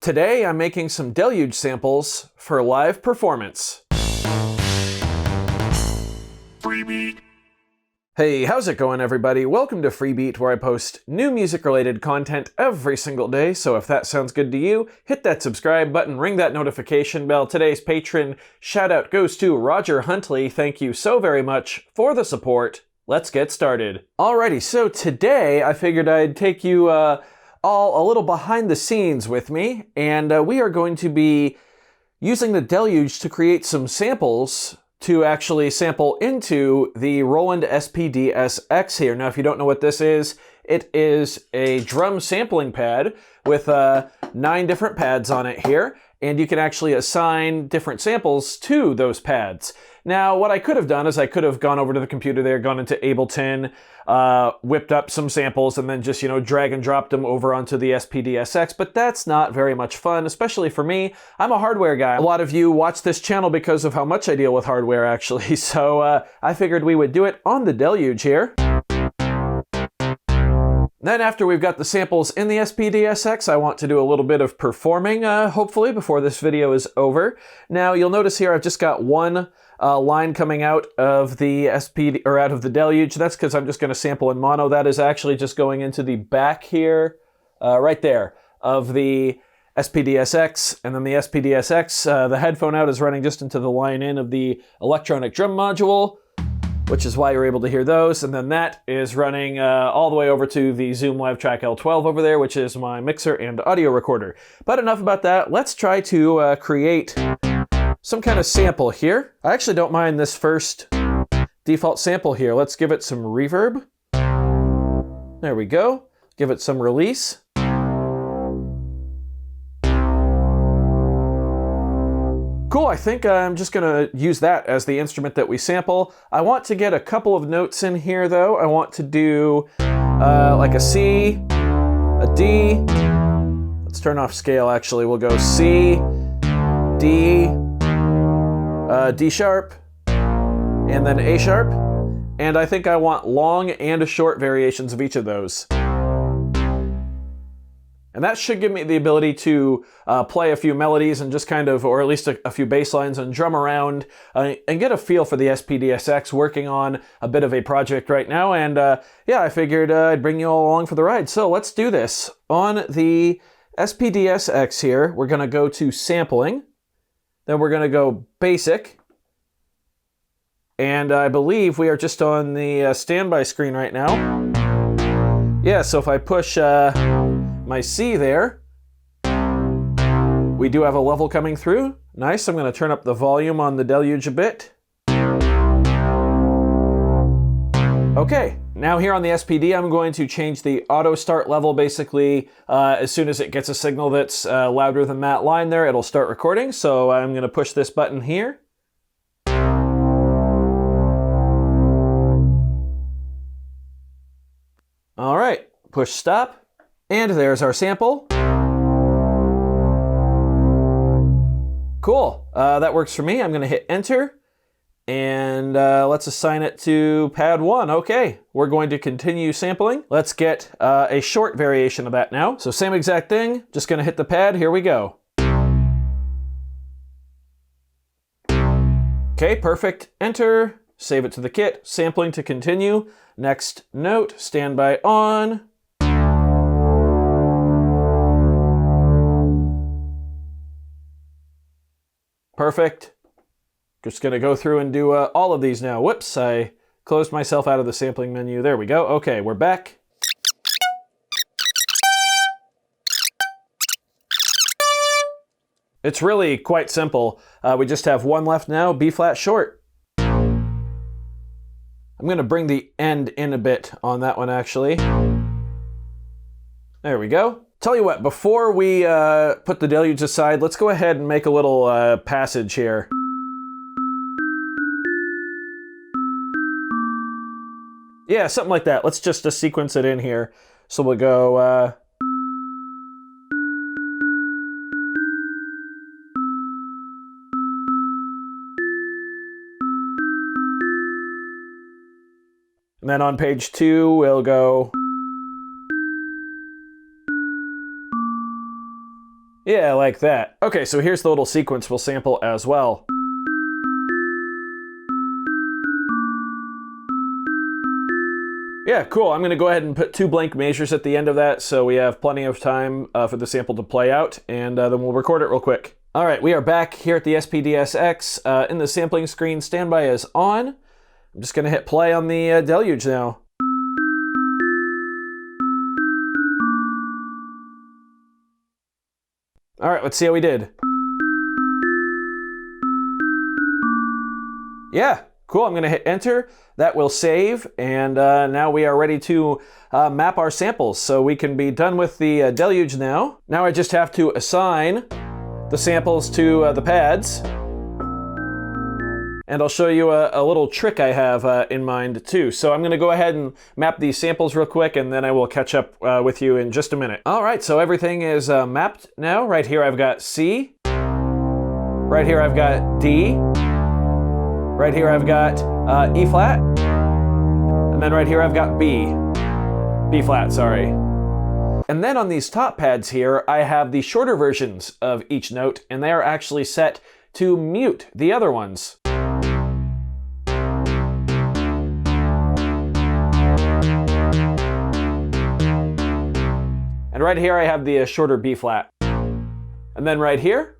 Today I'm making some Deluge samples for live performance. Freebeat. Hey, how's it going everybody? Welcome to Freebeat, where I post new music related content every single day, so if that sounds good to you, hit that subscribe button, ring that notification bell. Today's patron shout out goes to Roger Huntley. Thank you so very much for the support. Let's get started. Alrighty, so today I figured I'd take you all a little behind the scenes with me, and we are going to be using the Deluge to create some samples to actually sample into the Roland SPD-SX here. Now, if you don't know what this is, it is a drum sampling pad with 9 different pads on it here, and you can actually assign different samples to those pads. Now, what I could have done is I could have gone over to the computer there, gone into Ableton, whipped up some samples, and then just, drag and dropped them over onto the SPD-SX, but that's not very much fun, especially for me. I'm a hardware guy. A lot of you watch this channel because of how much I deal with hardware, actually, so I figured we would do it on the Deluge here. Then after we've got the samples in the SPD-SX, I want to do a little bit of performing, hopefully, before this video is over. Now, you'll notice here I've just got one line coming out of the SPD, or out of the Deluge. That's because I'm just going to sample in mono. That is actually just going into the back here, right there, of the SPD-SX. And then the SPD-SX, the headphone out is running just into the line in of the electronic drum module, which is why you're able to hear those. And then that is running all the way over to the Zoom Live Track L12 over there, which is my mixer and audio recorder. But enough about that. Let's try to create some kind of sample here. I actually don't mind this first default sample here. Let's give it some reverb. There we go. Give it some release. Cool, I think I'm just gonna use that as the instrument that we sample. I want to get a couple of notes in here though. I want to do like a C, a D. Let's turn off scale actually. We'll go C, D, D sharp, and then A sharp. And I think I want long and short variations of each of those. And that should give me the ability to play a few melodies and just kind of, or at least a few bass lines and drum around and get a feel for the SPD-SX, working on a bit of a project right now. And yeah, I figured I'd bring you all along for the ride. So let's do this. On the SPD-SX here, we're gonna go to sampling. Then we're gonna go basic. And I believe we are just on the standby screen right now. Yeah, so if I push my C there, we do have a level coming through. Nice, I'm gonna turn up the volume on the Deluge a bit. Okay, now here on the SPD, I'm going to change the auto start level. Basically, as soon as it gets a signal that's louder than that line there, it'll start recording. So I'm gonna push this button here. All right, push stop. And there's our sample. Cool, that works for me. I'm gonna hit enter, and let's assign it to pad 1. Okay, we're going to continue sampling. Let's get a short variation of that now. So same exact thing, just gonna hit the pad, here we go. Okay, perfect, enter, save it to the kit, sampling to continue. Next note, standby on. Perfect. Just gonna go through and do all of these now. Whoops, I closed myself out of the sampling menu. There we go. Okay, we're back. It's really quite simple. We just have one left now, B flat short. I'm gonna bring the end in a bit on that one actually. There we go. Tell you what, before we put the Deluge aside, let's go ahead and make a little passage here. Yeah, something like that. Let's just sequence it in here. So we'll go... and then on page 2, we'll go... Yeah, like that. Okay, so here's the little sequence we'll sample as well. Yeah, cool. I'm going to go ahead and put 2 blank measures at the end of that so we have plenty of time for the sample to play out, and then we'll record it real quick. All right, we are back here at the SPD-SX. In the sampling screen, standby is on. I'm just going to hit play on the Deluge now. All right, let's see how we did. Yeah, cool. I'm going to hit enter. That will save, and now we are ready to map our samples, so we can be done with the Deluge now. Now I just have to assign the samples to the pads, and I'll show you a little trick I have in mind too. So I'm going to go ahead and map these samples real quick, and then I will catch up with you in just a minute. All right, so everything is mapped now. Right here I've got C. Right here I've got D. Right here I've got E flat. And then right here I've got B. B flat, sorry. And then on these top pads here, I have the shorter versions of each note, and they are actually set to mute the other ones. And right here I have the shorter B flat. And then right here,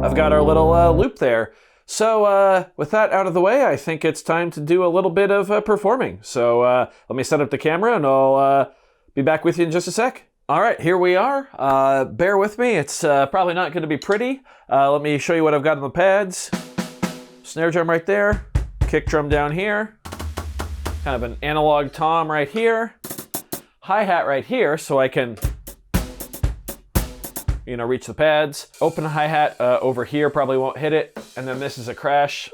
I've got our little loop there. So with that out of the way, I think it's time to do a little bit of performing. So let me set up the camera, and I'll be back with you in just a sec. All right, here we are. Bear with me. It's probably not going to be pretty. Let me show you what I've got on the pads. Snare drum right there. Kick drum down here. Kind of an analog tom right here. Hi-hat right here, so I can reach the pads. Open hi-hat over here, probably won't hit it. And then this is a crash.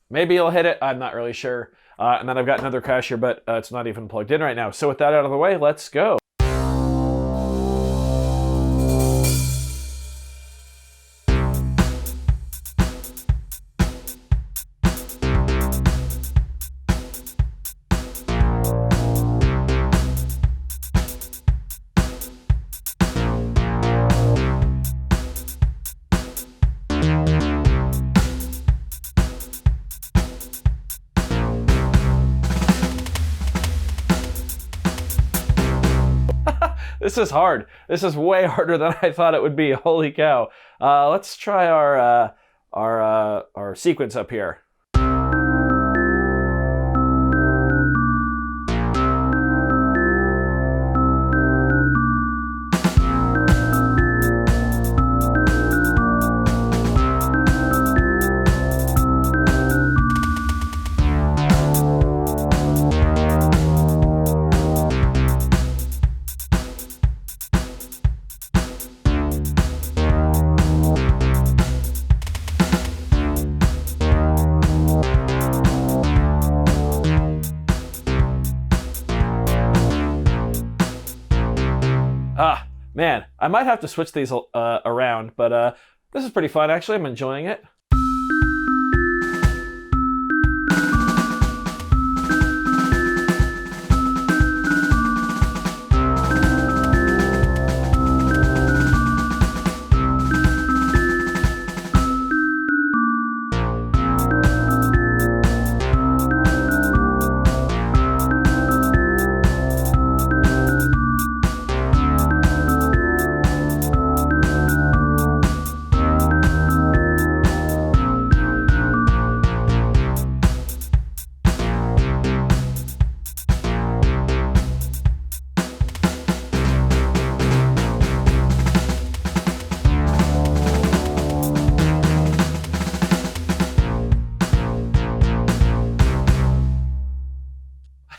Maybe it'll hit it, I'm not really sure. And then I've got another crash here, but it's not even plugged in right now. So with that out of the way, let's go. This is hard. This is way harder than I thought it would be. Holy cow. Let's try our sequence up here. Man, I might have to switch these around, but this is pretty fun, actually. I'm enjoying it.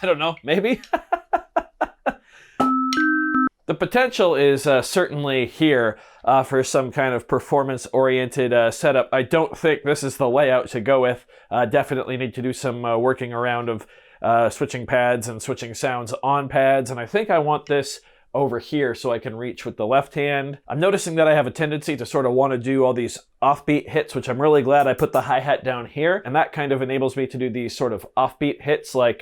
I don't know, maybe? The potential is certainly here for some kind of performance-oriented setup. I don't think this is the layout to go with. Definitely need to do some working around of switching pads and switching sounds on pads, and I think I want this over here so I can reach with the left hand. I'm noticing that I have a tendency to sort of want to do all these offbeat hits, which I'm really glad I put the hi-hat down here, and that kind of enables me to do these sort of offbeat hits like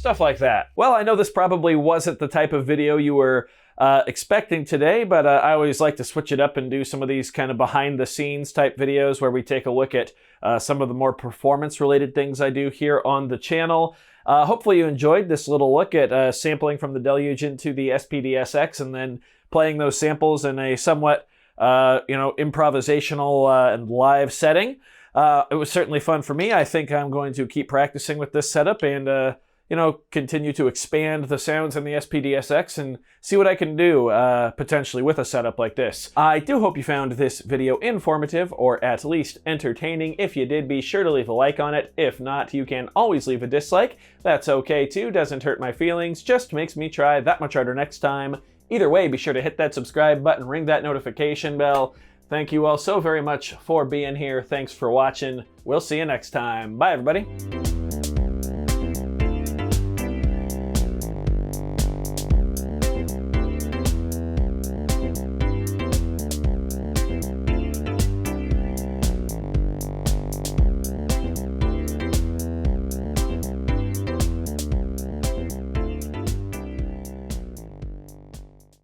stuff like that. Well, I know this probably wasn't the type of video you were expecting today, but I always like to switch it up and do some of these kind of behind the scenes type videos where we take a look at some of the more performance related things I do here on the channel. Hopefully you enjoyed this little look at sampling from the Deluge into the SPD-SX and then playing those samples in a somewhat improvisational and live setting. It was certainly fun for me. I think I'm going to keep practicing with this setup and continue to expand the sounds in the SPD-SX and see what I can do potentially with a setup like this. I do hope you found this video informative or at least entertaining. If you did, be sure to leave a like on it. If not, you can always leave a dislike. That's okay too, doesn't hurt my feelings, just makes me try that much harder next time. Either way, be sure to hit that subscribe button, ring that notification bell. Thank you all so very much for being here. Thanks for watching. We'll see you next time. Bye, everybody.